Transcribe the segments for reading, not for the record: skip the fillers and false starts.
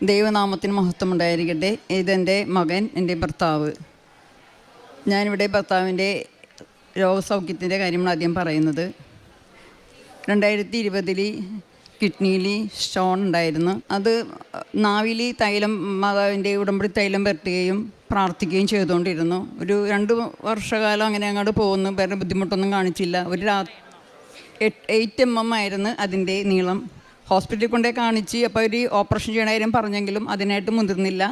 ദൈവനാമത്തിന് മഹത്വം ഉണ്ടായിരിക്കട്ടെ. ഇതെൻ്റെ മകൻ, എൻ്റെ ഭർത്താവ്. ഞാനിവിടെ ഭർത്താവിൻ്റെ രോഗസൗഖ്യത്തിൻ്റെ കാര്യമാണ് ആദ്യം പറയുന്നത്. 2020 കിഡ്നിയിൽ സ്റ്റോൺ ഉണ്ടായിരുന്നു. അത് നാവിൽ തൈലം, മാതാവിൻ്റെ ഉടമ്പടി തൈലം പുരട്ടുകയും പ്രാർത്ഥിക്കുകയും ചെയ്തുകൊണ്ടിരുന്നു. ഒരു 2 വർഷകാലം അങ്ങനെ അങ്ങോട്ട് പോകുന്നു. വേറെ ബുദ്ധിമുട്ടൊന്നും കാണിച്ചില്ല. ഒരു 8 mm ആയിരുന്നു അതിൻ്റെ നീളം. ഹോസ്പിറ്റലിൽ കൊണ്ടേ കാണിച്ച് അപ്പോൾ ഒരു ഓപ്പറേഷൻ ചെയ്യണ കാര്യം പറഞ്ഞെങ്കിലും അതിനായിട്ട് മുതിർന്നില്ല.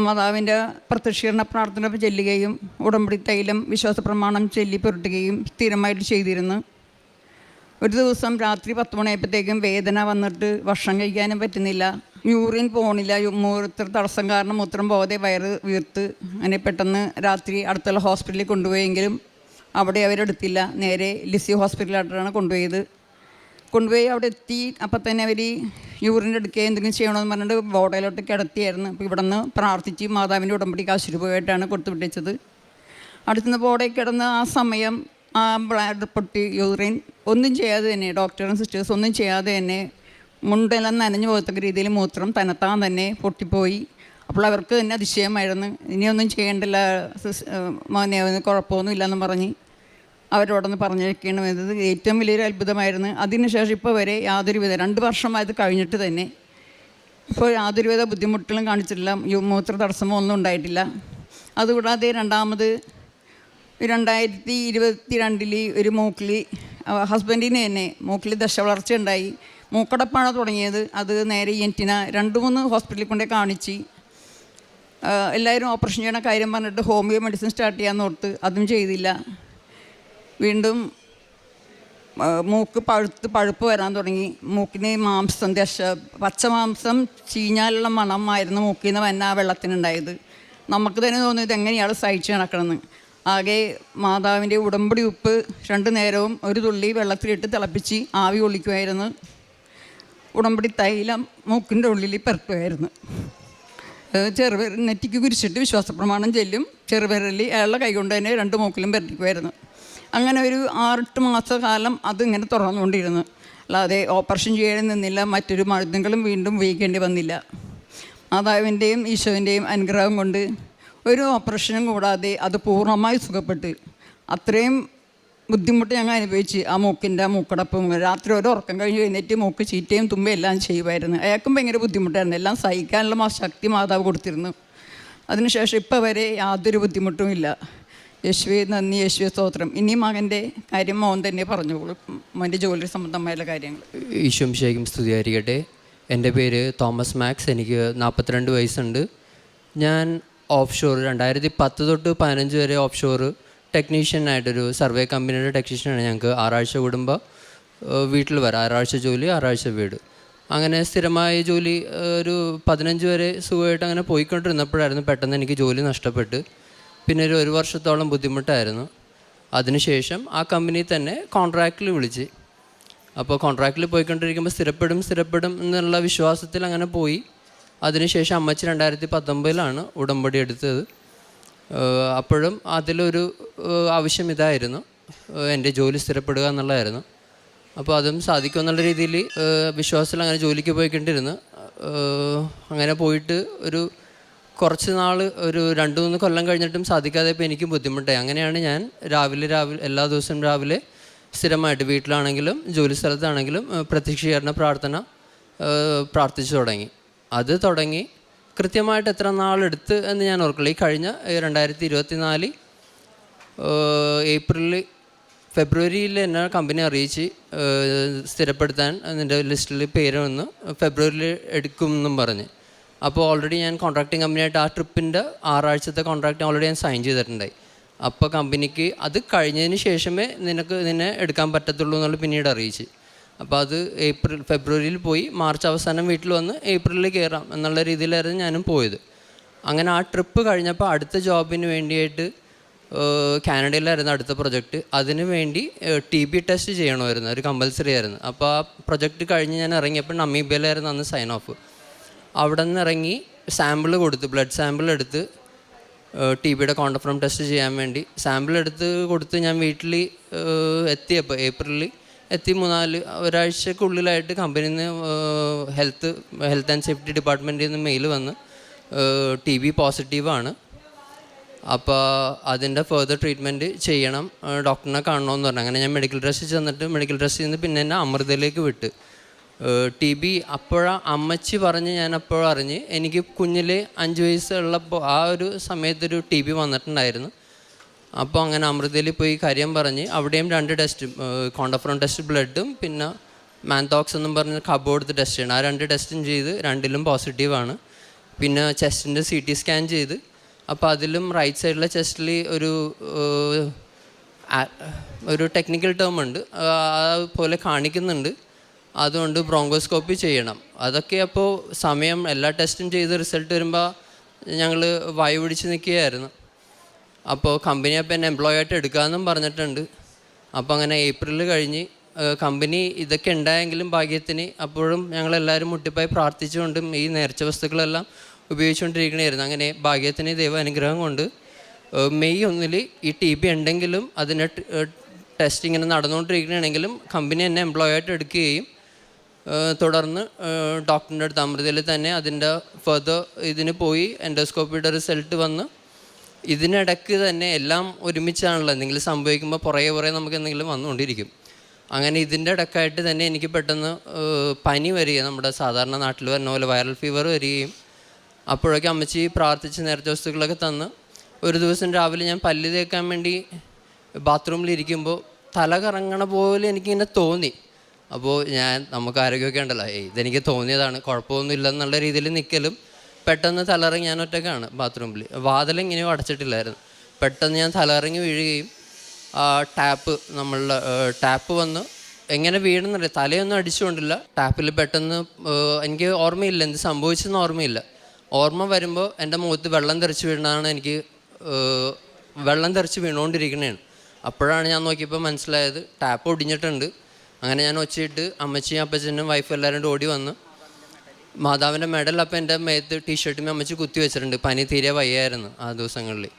മാതാവിൻ്റെ പ്രത്യക്ഷീകരണ പ്രാർത്ഥന ചെല്ലുകയും ഉടമ്പടി തൈലം വിശ്വാസ പ്രമാണം ചൊല്ലി പുരട്ടുകയും സ്ഥിരമായിട്ട് ചെയ്തിരുന്നു. ഒരു ദിവസം രാത്രി 10 മണിയായപ്പോഴത്തേക്കും വേദന വന്നിട്ട് ഭക്ഷണം കഴിക്കാനും പറ്റുന്നില്ല, യൂറിൻ പോകണില്ല, മൂത്ര തടസ്സം കാരണം മൂത്രം പോകാതെ വയറ് വീർത്ത്. അങ്ങനെ പെട്ടെന്ന് രാത്രി അടുത്തുള്ള ഹോസ്പിറ്റലിൽ കൊണ്ടുപോയെങ്കിലും അവിടെ അവരെടുത്തില്ല. നേരെ ലിസി ഹോസ്പിറ്റലായിട്ടാണ് കൊണ്ടുപോയി അവിടെ എത്തി. അപ്പം തന്നെ അവർ യൂറിൻ്റെ എടുക്കുക എന്തെങ്കിലും ചെയ്യണമെന്ന് പറഞ്ഞിട്ട് ബോർഡയിലോട്ട് കിടത്തിയായിരുന്നു. അപ്പോൾ ഇവിടെ നിന്ന് പ്രാർത്ഥിച്ച് മാതാവിൻ്റെ ഉടമ്പടി കാശുരൂപമായിട്ടാണ് കൊടുത്തു വിട്ടിച്ചത്. അടുത്തുനിന്ന് ബോർഡയിൽ കിടന്ന് ആ സമയം ആ ബ്ലാഡർ പൊട്ടി, യൂറിൻ ഒന്നും ചെയ്യാതെ തന്നെ, ഡോക്ടറും സിസ്റ്റേഴ്സ് ഒന്നും ചെയ്യാതെ തന്നെ മുണ്ടെല്ലാം നനഞ്ഞു പോകത്തക്ക രീതിയിൽ മൂത്രം തന്നെത്താൻ തന്നെ പൊട്ടിപ്പോയി. അപ്പോൾ അവർക്ക് തന്നെ അതിശയമായിരുന്നു. ഇനിയൊന്നും ചെയ്യേണ്ടില്ല മോനെ, കുഴപ്പമൊന്നും ഇല്ലയെന്ന് പറഞ്ഞ് അവരോടൊന്ന് പറഞ്ഞേക്കണം എന്നത് ഏറ്റവും വലിയൊരു അത്ഭുതമായിരുന്നു. അതിനുശേഷം ഇപ്പോൾ വരെ യാതൊരുവിധ 2 വർഷമായത് കഴിഞ്ഞിട്ട് തന്നെ ഇപ്പോൾ യാതൊരുവിധ ബുദ്ധിമുട്ടുകളും കാണിച്ചിട്ടില്ല, മൂത്ര തടസ്സമോ ഒന്നും ഉണ്ടായിട്ടില്ല. അതുകൂടാതെ രണ്ടാമത് 2022 ഒരു മൂക്കിൽ ഹസ്ബൻഡിന് തന്നെ മൂക്കിൽ ദശവളർച്ച ഉണ്ടായി. മൂക്കടപ്പാണ് തുടങ്ങിയത്. അത് നേരെ ENT 2-3 ഹോസ്പിറ്റലിൽ കൊണ്ടേ കാണിച്ച് എല്ലാവരും ഓപ്പറേഷൻ ചെയ്യണ കാര്യം പറഞ്ഞിട്ട് ഹോമിയോ മെഡിസിൻ സ്റ്റാർട്ട് ചെയ്യാമെന്ന് ഓർത്ത് അതും ചെയ്തില്ല. വീണ്ടും മൂക്ക് പഴുപ്പ് വരാൻ തുടങ്ങി. മൂക്കിന് മാംസം, പച്ച മാംസം ചീഞ്ഞാലുള്ള മണമായിരുന്നു മൂക്കിൽ നിന്ന് വന്ന ആ വെള്ളത്തിനുണ്ടായത്. നമുക്ക് തന്നെ തോന്നിയത് എങ്ങനെയാണ് സഹിച്ച് നടക്കണമെന്ന്. ആകെ മാതാവിൻ്റെ ഉടമ്പടി ഉപ്പ് 2 നേരവും ഒരു തുള്ളി വെള്ളത്തിലിട്ട് തിളപ്പിച്ച് ആവി കൊള്ളിക്കുമായിരുന്നു. ഉടമ്പടി തൈലം മൂക്കിൻ്റെ ഉള്ളിൽ പെരട്ടുമായിരുന്നു. ചെറുവിരൽ നെറ്റിക്ക് കുരിച്ചിട്ട് വിശ്വാസപ്രമാണം ചെല്ലും. ചെറുവിരലിൽ അയാളുടെ കൈകൊണ്ട് തന്നെ 2 മൂക്കിലും പെരട്ടിക്കുമായിരുന്നു. അങ്ങനെ ഒരു 6-8 മാസക്കാലം അതിങ്ങനെ തുറന്നുകൊണ്ടിരുന്നു. അല്ലാതെ ഓപ്പറേഷൻ ചെയ്യാൻ നിന്നില്ല. മറ്റൊരു മരുന്നുകളും വീണ്ടും ഉപയോഗിക്കേണ്ടി വന്നില്ല. മാതാവിൻ്റെയും ഈശോൻ്റെയും അനുഗ്രഹം കൊണ്ട് ഒരു ഓപ്പറേഷനും കൂടാതെ അത് പൂർണ്ണമായി സുഖപ്പെട്ട്. അത്രയും ബുദ്ധിമുട്ട് ഞങ്ങൾ അനുഭവിച്ച് ആ മൂക്കടപ്പും രാത്രി ഒരു ഉറക്കം കഴിഞ്ഞ് കഴിഞ്ഞിട്ട് മൂക്ക് ചീറ്റയും തുമ്പയും എല്ലാം ചെയ്യുമായിരുന്നു. അയാൾക്കും ഭയങ്കര ബുദ്ധിമുട്ടായിരുന്നു. എല്ലാം സഹിക്കാനുള്ള ശക്തി മാതാവ് കൊടുത്തിരുന്നു. അതിനുശേഷം ഇപ്പോൾ വരെ യാതൊരു ബുദ്ധിമുട്ടും ഇല്ല. യേശുവേ നന്ദി, യേശുവേ സ്തോത്രം. ഇനി മകൻ്റെ കാര്യം മോൻ തന്നെ പറഞ്ഞോളൂ, മോൻ്റെ ജോലി സംബന്ധമായുള്ള കാര്യങ്ങൾ. ഈശോമിശിഹായ്ക്കും സ്തുതിയായിരിക്കട്ടെ. എൻ്റെ പേര് തോമസ് മാക്സ്. എനിക്ക് 42 വയസ്സുണ്ട്. ഞാൻ ഓഫ് ഷോർ 2010 തൊട്ട് 15 വരെ ഓഫ് ഷോർ ടെക്നീഷ്യനായിട്ടൊരു സർവേ കമ്പനിയുടെ ടെക്നീഷ്യനാണ്. ഞങ്ങൾക്ക് 6 ആഴ്ച കൂടുമ്പോൾ വീട്ടിൽ വരാം. 6 ആഴ്ച ജോലി, 6 ആഴ്ച വീട്. അങ്ങനെ സ്ഥിരമായ ജോലി ഒരു 15 വരെ സുഖമായിട്ട് അങ്ങനെ പോയിക്കൊണ്ടിരുന്നപ്പോഴായിരുന്നു പെട്ടെന്ന് എനിക്ക് ജോലി നഷ്ടപ്പെട്ട്. പിന്നെ ഒരു 1 വർഷത്തോളം ബുദ്ധിമുട്ടായിരുന്നു. അതിനുശേഷം ആ കമ്പനിയിൽ തന്നെ കോൺട്രാക്റ്റിൽ വിളിച്ച്. അപ്പോൾ കോൺട്രാക്റ്റിൽ പോയിക്കൊണ്ടിരിക്കുമ്പോൾ സ്ഥിരപ്പെടും എന്നുള്ള വിശ്വാസത്തിൽ അങ്ങനെ പോയി. അതിനുശേഷം അമ്മച്ചി 2019 ഉടമ്പടി എടുത്തത്. അപ്പോഴും അതിലൊരു ആവശ്യം ഇതായിരുന്നു, എൻ്റെ ജോലി സ്ഥിരപ്പെടുക എന്നുള്ളതായിരുന്നു. അപ്പോൾ അതും സാധിക്കുമെന്നുള്ള രീതിയിൽ വിശ്വാസത്തിൽ അങ്ങനെ ജോലിക്ക് പോയിക്കൊണ്ടിരുന്നു. അങ്ങനെ പോയിട്ട് ഒരു കുറച്ച് നാൾ, ഒരു 2-3 കൊല്ലം കഴിഞ്ഞിട്ടും സാധിക്കാതെ ഇപ്പോൾ എനിക്കും ബുദ്ധിമുട്ടായി. അങ്ങനെയാണ് ഞാൻ രാവിലെ എല്ലാ ദിവസവും രാവിലെ സ്ഥിരമായിട്ട് വീട്ടിലാണെങ്കിലും ജോലി സ്ഥലത്താണെങ്കിലും പ്രത്യക്ഷീകരണ പ്രാർത്ഥന പ്രാർത്ഥിച്ചു തുടങ്ങി. അത് തുടങ്ങി കൃത്യമായിട്ട് എത്ര നാളെടുത്ത് എന്ന് ഞാൻ ഓർക്കില്ല. ഈ കഴിഞ്ഞ 2024 ഫെബ്രുവരിയിൽ എന്നെ കമ്പനി അറിയിച്ച് സ്ഥിരപ്പെടുത്താൻ അതിൻ്റെ ലിസ്റ്റിൽ പേര് വന്ന് ഫെബ്രുവരിയിൽ എടുക്കും എന്നും പറഞ്ഞ്. അപ്പോൾ ഓൾറെഡി ഞാൻ കോൺട്രാക്റ്റിംഗ് കമ്പനിയായിട്ട് ആ ട്രിപ്പിൻ്റെ 6 ആഴ്ചത്തെ കോൺട്രാക്റ്റ് ഓൾറെഡി ഞാൻ സൈൻ ചെയ്തിട്ടുണ്ടായി. അപ്പോൾ കമ്പനിക്ക് അത് കഴിഞ്ഞതിന് ശേഷമേ നിന്നെ എടുക്കാൻ പറ്റത്തുള്ളൂ എന്നുള്ള പിന്നീട് അറിയിച്ച്. അപ്പോൾ അത് ഫെബ്രുവരിയിൽ പോയി, മാർച്ച് അവസാനം വീട്ടിൽ വന്ന് ഏപ്രിലിൽ കയറാം എന്നുള്ള രീതിയിലായിരുന്നു ഞാനും പോയത്. അങ്ങനെ ആ ട്രിപ്പ് കഴിഞ്ഞപ്പോൾ അടുത്ത ജോബിന് വേണ്ടിയിട്ട് കാനഡയിലായിരുന്നു അടുത്ത പ്രൊജക്റ്റ്. അതിന് വേണ്ടി TB ടെസ്റ്റ് ചെയ്യണമായിരുന്നു, ഒരു കമ്പൽസറി ആയിരുന്നു. അപ്പോൾ ആ പ്രൊജക്റ്റ് കഴിഞ്ഞ് ഞാൻ ഇറങ്ങിയപ്പോൾ നമീബിയയിലായിരുന്നു അന്ന് സൈൻ ഓഫ്. അവിടെ നിന്ന് ഇറങ്ങി സാമ്പിൾ കൊടുത്ത്, ബ്ലഡ് സാമ്പിൾ എടുത്ത് TBയുടെ കോണ്ടഫ്രം ടെസ്റ്റ് ചെയ്യാൻ വേണ്ടി സാമ്പിൾ കൊടുത്ത് ഞാൻ വീട്ടിൽ എത്തിയപ്പോൾ ഏപ്രിലിൽ എത്തി 3-4 ഒരാഴ്ചക്കുള്ളിലായിട്ട് കമ്പനിയിൽ നിന്ന് ഹെൽത്ത് ആൻഡ് സേഫ്റ്റി ഡിപ്പാർട്ട്മെൻറ്റിൽ നിന്ന് മെയിൽ വന്ന് TB പോസിറ്റീവാണ്. അപ്പോൾ അതിൻ്റെ ഫെർദർ ട്രീറ്റ്മെൻറ്റ് ചെയ്യണം, ഡോക്ടറിനെ കാണണമെന്ന് പറഞ്ഞു. അങ്ങനെ ഞാൻ മെഡിക്കൽ ടെസ്റ്റ് ചെന്നിട്ട് മെഡിക്കൽ ടെസ്റ്റിൽ നിന്ന് പിന്നെ എന്നെ അമൃതയിലേക്ക് വിട്ട്. TB അമ്മച്ചി പറഞ്ഞ് ഞാൻ അറിഞ്ഞ് എനിക്ക് കുഞ്ഞിൽ 5 വയസ്സുള്ളപ്പോൾ ആ ഒരു സമയത്തൊരു TB വന്നിട്ടുണ്ടായിരുന്നു. അപ്പോൾ അങ്ങനെ അമൃതയിൽ പോയി കാര്യം പറഞ്ഞ് അവിടെയും 2 ടെസ്റ്റും, കോണ്ടഫ്രോൺ ടെസ്റ്റ് ബ്ലഡും പിന്നെ മാൻതോക്സ് എന്നും പറഞ്ഞ് കബോർഡ് ടെസ്റ്റ് ചെയ്യണം. ആ 2 ടെസ്റ്റും ചെയ്ത് 2ലും പോസിറ്റീവാണ്. പിന്നെ ചെസ്റ്റിൻ്റെ CT സ്കാൻ ചെയ്ത് അപ്പോൾ അതിലും റൈറ്റ് സൈഡിലെ ചെസ്റ്റിൽ ഒരു ടെക്നിക്കൽ ടേം ഉണ്ട്, അതുപോലെ കാണിക്കുന്നുണ്ട്. അതുകൊണ്ട് ബ്രോങ്കോസ്കോപ്പി ചെയ്യണം. അതൊക്കെ അപ്പോൾ സമയം എല്ലാ ടെസ്റ്റും ചെയ്ത് റിസൾട്ട് വരുമ്പോൾ ഞങ്ങൾ വായു പിടിച്ച് നിൽക്കുകയായിരുന്നു. അപ്പോൾ കമ്പനി അപ്പോൾ എന്നെ എംപ്ലോയി ആയിട്ട് എടുക്കാമെന്നും പറഞ്ഞിട്ടുണ്ട്. അപ്പോൾ അങ്ങനെ ഏപ്രിൽ കഴിഞ്ഞ് കമ്പനി ഇതൊക്കെ ഉണ്ടായെങ്കിലും ഭാഗ്യത്തിന് അപ്പോഴും ഞങ്ങളെല്ലാവരും മുട്ടിപ്പായി പ്രാർത്ഥിച്ചുകൊണ്ടും ഈ നേർച്ച വസ്തുക്കളെല്ലാം ഉപയോഗിച്ചുകൊണ്ടിരിക്കണമായിരുന്നു. അങ്ങനെ ഭാഗ്യത്തിന് ദൈവ അനുഗ്രഹം കൊണ്ട് മെയ് 1 ഈ TB ഉണ്ടെങ്കിലും അതിൻ്റെ ടെസ്റ്റ് ഇങ്ങനെ നടന്നുകൊണ്ടിരിക്കണമെങ്കിലും കമ്പനി എന്നെ എംപ്ലോയി ആയിട്ട് എടുക്കുകയും തുടർന്ന് ഡോക്ടറിൻ്റെ അടുത്ത് അമൃതയിൽ തന്നെ അതിൻ്റെ ഫെർദർ ഇതിന് പോയി എൻഡോസ്കോപ്പിയുടെ റിസൾട്ട് വന്ന് ഇതിനിടയ്ക്ക് തന്നെ എല്ലാം ഒരുമിച്ചാണല്ലോ, എന്തെങ്കിലും സംഭവിക്കുമ്പോൾ പുറകെ നമുക്ക് എന്തെങ്കിലും വന്നുകൊണ്ടിരിക്കും. അങ്ങനെ ഇതിൻ്റെ ഇടയ്ക്കായിട്ട് തന്നെ എനിക്ക് പെട്ടെന്ന് പനി വരിക, നമ്മുടെ സാധാരണ നാട്ടിൽ വരുന്ന പോലെ വൈറൽ ഫീവർ വരികയും അപ്പോഴൊക്കെ അമ്മച്ചി പ്രാർത്ഥിച്ച് നേർച്ച വസ്തുക്കളൊക്കെ തന്ന് ഒരു ദിവസം രാവിലെ ഞാൻ പല്ല് തേക്കാൻ വേണ്ടി ബാത്റൂമിലിരിക്കുമ്പോൾ തല കറങ്ങണ പോലെ എനിക്കിങ്ങനെ തോന്നി. അപ്പോൾ നമുക്ക് ആരോഗ്യമൊക്കെ ഉണ്ടല്ലോ, ഇതെനിക്ക് തോന്നിയതാണ്, കുഴപ്പമൊന്നും ഇല്ലെന്നുള്ള രീതിയിൽ നിൽക്കലും പെട്ടെന്ന് തലയിറങ്ങി, ഞാൻ ഒറ്റയ്ക്കാണ് ബാത്റൂമിൽ, വാതിലെങ്ങനെയോ അടച്ചിട്ടില്ലായിരുന്നു. പെട്ടെന്ന് ഞാൻ തലയിറങ്ങി വീഴുകയും ടാപ്പ് വന്ന് എങ്ങനെ വീണെന്നറിയാം, തലയൊന്നും അടിച്ചുകൊണ്ടില്ല. ടാപ്പിൽ പെട്ടെന്ന് എനിക്ക് ഓർമ്മയില്ല എന്ത് സംഭവിച്ചെന്ന് ഓർമ്മയില്ല. ഓർമ്മ വരുമ്പോൾ എൻ്റെ മുഖത്ത് വെള്ളം തെറിച്ച് വീണതാണ്, എനിക്ക് വെള്ളം തെറിച്ച് വീണുകൊണ്ടിരിക്കണതാണ്. അപ്പോഴാണ് ഞാൻ നോക്കിയപ്പോൾ മനസ്സിലായത് ടാപ്പ് ഒടിഞ്ഞിട്ടുണ്ട്. അങ്ങനെ ഞാൻ ഒച്ചയിട്ട് അമ്മച്ചിയും അപ്പച്ചനും വൈഫും എല്ലാവരും ഓടി വന്ന് മാതാവിൻ്റെ മെഡൽ അപ്പം എൻ്റെ മേത്ത് ടീഷർട്ടിന് അമ്മച്ചി കുത്തി വെച്ചിട്ടുണ്ട്. പനി തീരെ വയ്യായിരുന്നു ആ ദിവസങ്ങളിൽ.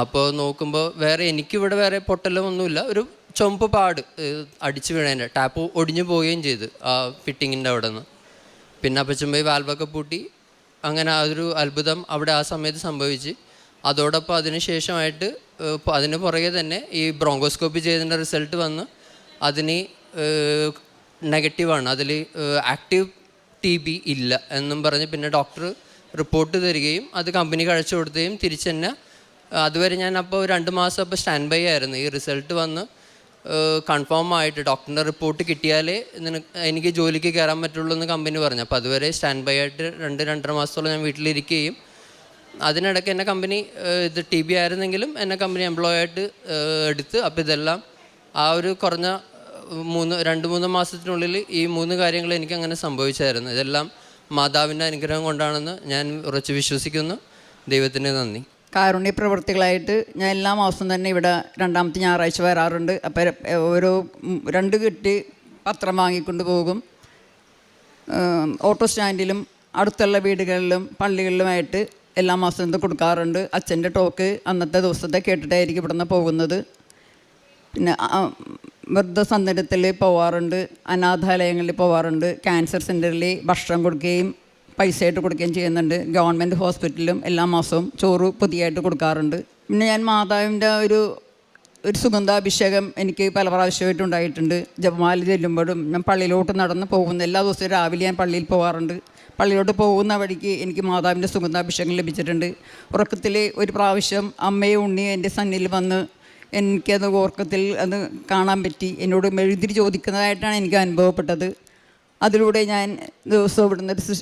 അപ്പോൾ നോക്കുമ്പോൾ എനിക്കിവിടെ വേറെ പൊട്ടലൊന്നുമില്ല, ഒരു ചുമപ്പ് പാട് അടിച്ച് വീണേൻ്റെ, ടാപ്പ് ഒടിഞ്ഞു പോവുകയും ചെയ്ത് ആ ഫിറ്റിങ്ങിൻ്റെ അവിടെ നിന്ന്. പിന്നെ അപ്പച്ചൻ പോയി വാൽവൊക്കെ പൂട്ടി. അങ്ങനെ അതൊരു അത്ഭുതം അവിടെ ആ സമയത്ത് സംഭവിച്ച്. അതോടൊപ്പം അതിന് ശേഷമായിട്ട് അതിന് പുറകെ തന്നെ ഈ ബ്രോങ്കോസ്കോപ്പി ചെയ്തതിൻ്റെ റിസൾട്ട് വന്ന് അതിന് നെഗറ്റീവാണ്, അതിൽ ആക്റ്റീവ് TB ഇല്ല എന്നും പറഞ്ഞ് പിന്നെ ഡോക്ടർ റിപ്പോർട്ട് തരികയും അത് കമ്പനിക്ക് അയച്ചു കൊടുക്കുകയും തിരിച്ച് തന്നെ അതുവരെ ഞാൻ അപ്പോൾ 2 മാസം അപ്പോൾ സ്റ്റാൻഡ് ബൈ ആയിരുന്നു. ഈ റിസൾട്ട് വന്ന് കൺഫേം ആയിട്ട് ഡോക്ടറിൻ്റെ റിപ്പോർട്ട് കിട്ടിയാലേ എനിക്ക് ജോലിക്ക് കയറാൻ പറ്റുള്ളൂ എന്ന് കമ്പനി പറഞ്ഞു. അപ്പോൾ അതുവരെ സ്റ്റാൻഡ് ബൈ ആയിട്ട് 2-2.5 മാസത്തോളം ഞാൻ വീട്ടിലിരിക്കുകയും അതിനിടയ്ക്ക് എന്നെ കമ്പനി ഇത് TB ആയിരുന്നെങ്കിലും എന്നെ കമ്പനി എംപ്ലോയി ആയിട്ട് എടുത്ത്. അപ്പോൾ ഇതെല്ലാം ആ ഒരു കുറഞ്ഞ 2-3 മാസത്തിനുള്ളിൽ ഈ 3 കാര്യങ്ങൾ എനിക്കങ്ങനെ സംഭവിച്ചായിരുന്നു. ഇതെല്ലാം മാതാവിൻ്റെ അനുഗ്രഹം കൊണ്ടാണെന്ന് ഞാൻ ഉറച്ചു വിശ്വസിക്കുന്നു. ദൈവത്തിന് നന്ദി. കാരുണ്യ പ്രവൃത്തികളായിട്ട് ഞാൻ എല്ലാ മാസവും തന്നെ ഇവിടെ 2ാമത്തെ ഞായറാഴ്ച വരാറുണ്ട്. അപ്പോൾ ഓരോ 2 കെട്ടി പത്രം വാങ്ങിക്കൊണ്ട് പോകും. ഓട്ടോ സ്റ്റാൻഡിലും അടുത്തുള്ള വീടുകളിലും പള്ളികളിലുമായിട്ട് എല്ലാ മാസവും ഇത് കൊടുക്കാറുണ്ട്. അച്ഛൻ്റെ ടോക്ക് അന്നത്തെ ദിവസത്തെ കേട്ടിട്ടായിരിക്കും ഇവിടെ നിന്ന് പോകുന്നത്. പിന്നെ വൃദ്ധസദനത്തിൽ പോവാറുണ്ട്, അനാഥാലയങ്ങളിൽ പോവാറുണ്ട്, ക്യാൻസർ സെൻ്ററിൽ ഭക്ഷണം കൊടുക്കുകയും പൈസയായിട്ട് കൊടുക്കുകയും ചെയ്യുന്നുണ്ട്. ഗവൺമെൻറ് ഹോസ്പിറ്റലിലും എല്ലാ മാസവും ചോറ് പൊതിയായിട്ട് കൊടുക്കാറുണ്ട്. പിന്നെ ഞാൻ മാതാവിൻ്റെ ഒരു സുഗന്ധാഭിഷേകം എനിക്ക് പല പ്രാവശ്യമായിട്ടുണ്ടായിട്ടുണ്ട്. ജപമാല ചെല്ലുമ്പോഴും ഞാൻ പള്ളിയിലോട്ട് നടന്ന് പോകുന്ന എല്ലാ ദിവസവും രാവിലെ ഞാൻ പള്ളിയിൽ പോകാറുണ്ട്. പള്ളിയിലോട്ട് പോകുന്ന വഴിക്ക് എനിക്ക് മാതാവിൻ്റെ സുഗന്ധാഭിഷേകം ലഭിച്ചിട്ടുണ്ട്. ഉറക്കത്തിൽ ഒരു പ്രാവശ്യം അമ്മയും ഉണ്ണിയും എൻ്റെ സന്നിധിയിൽ വന്ന് എനിക്കത് ഓർക്കത്തിൽ അത് കാണാൻ പറ്റി. എന്നോട് മെഴുതിരി ചോദിക്കുന്നതായിട്ടാണ് എനിക്ക് അനുഭവപ്പെട്ടത്. അതിലൂടെ ഞാൻ ദിവസവും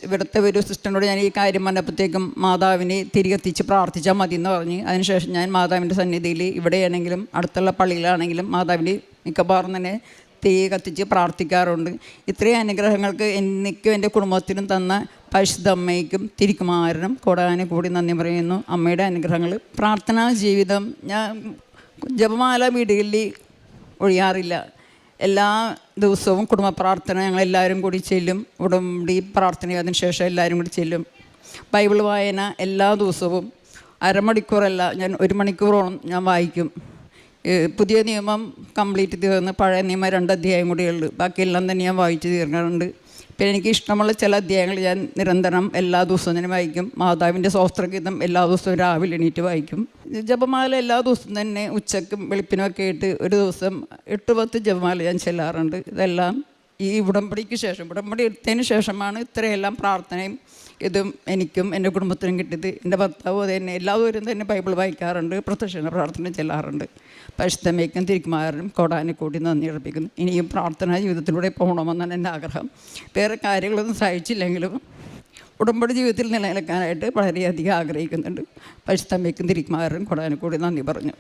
ഇവിടുത്തെ ഒരു സിസ്റ്ററിനോട് ഞാൻ ഈ കാര്യം പറഞ്ഞപ്പോഴത്തേക്കും മാതാവിനെ തിരികെത്തിച്ച് പ്രാർത്ഥിച്ചാൽ മതി എന്ന് പറഞ്ഞ് അതിനുശേഷം ഞാൻ മാതാവിൻ്റെ സന്നിധിയിൽ ഇവിടെയാണെങ്കിലും അടുത്തുള്ള പള്ളിയിലാണെങ്കിലും മാതാവിൻ്റെ മിക്കവാറും തന്നെ തീ കത്തിച്ച് പ്രാർത്ഥിക്കാറുണ്ട്. ഇത്രയും അനുഗ്രഹങ്ങൾക്ക് എനിക്കും എൻ്റെ കുടുംബത്തിനും തന്ന പരിശുദ്ധ അമ്മയ്ക്കും തിരുക്കുമാരനും കൂടി നന്ദി പറയുന്നു. അമ്മയുടെ അനുഗ്രഹങ്ങൾ. പ്രാർത്ഥനാ ജീവിതം ഞാൻ ജപമാല വീടുകളിൽ ഒഴിയാറില്ല. എല്ലാ ദിവസവും കുടുംബ പ്രാർത്ഥന ഞങ്ങളെല്ലാവരും കൂടി ചെല്ലും. ഉടമ്പടി പ്രാർത്ഥന അതിനുശേഷം എല്ലാവരും കൂടി ചെല്ലും. ബൈബിൾ വായന എല്ലാ ദിവസവും അരമണിക്കൂറല്ല, ഞാൻ 1 മണിക്കൂറോളം ഞാൻ വായിക്കും. പുതിയ നിയമം കംപ്ലീറ്റ് തീർന്ന് പഴയ നിയമം 2 അധ്യായം കൂടിയുള്ളൂ. ബാക്കിയെല്ലാം തന്നെ ഞാൻ വായിച്ച് തീർക്കാറുണ്ട്. പിന്നെ എനിക്ക് ഇഷ്ടമുള്ള ചില അധ്യായങ്ങൾ ഞാൻ നിരന്തരം എല്ലാ ദിവസവും തന്നെ വായിക്കും. മാതാവിൻ്റെ സ്തോത്രഗീതം എല്ലാ ദിവസവും രാവിലെ എണീറ്റ് വായിക്കും. ജപമാല എല്ലാ ദിവസവും തന്നെ ഉച്ചയ്ക്കും വെളുപ്പിനുമൊക്കെ ആയിട്ട് ഒരു ദിവസം 8-10 ജപമാല ഞാൻ ചെല്ലാറുണ്ട്. ഇതെല്ലാം ഈ ഉടമ്പടിക്ക് ശേഷം, ഉടമ്പടി എടുത്തതിന് ശേഷമാണ് ഇത്രയെല്ലാം പ്രാർത്ഥനയും ഇതും എനിക്കും എൻ്റെ കുടുംബത്തിനും കിട്ടിയത്. എൻ്റെ ഭർത്താവ് തന്നെ എല്ലാവരും തന്നെ ബൈബിൾ വായിക്കാറുണ്ട്, പ്രദക്ഷിണ പ്രാർത്ഥന ചെല്ലാറുണ്ട്. പരിശുദ്ധമേക്കും തിരുക്കുമാരനും കോടാനുകൂടി നന്ദി അർപ്പിക്കുന്നു. ഇനിയും പ്രാർത്ഥനാ ജീവിതത്തിലൂടെ പോകണമെന്നാണ് എൻ്റെ ആഗ്രഹം. വേറെ കാര്യങ്ങളൊന്നും സഹിച്ചില്ലെങ്കിലും ഉടമ്പടി ജീവിതത്തിൽ നിലനിൽക്കാനായിട്ട് വളരെയധികം ആഗ്രഹിക്കുന്നുണ്ട്. പരിശുദ്ധമേക്കും തിരുക്കുമാരനും കോടാനുകൂടി നന്ദി പറഞ്ഞു.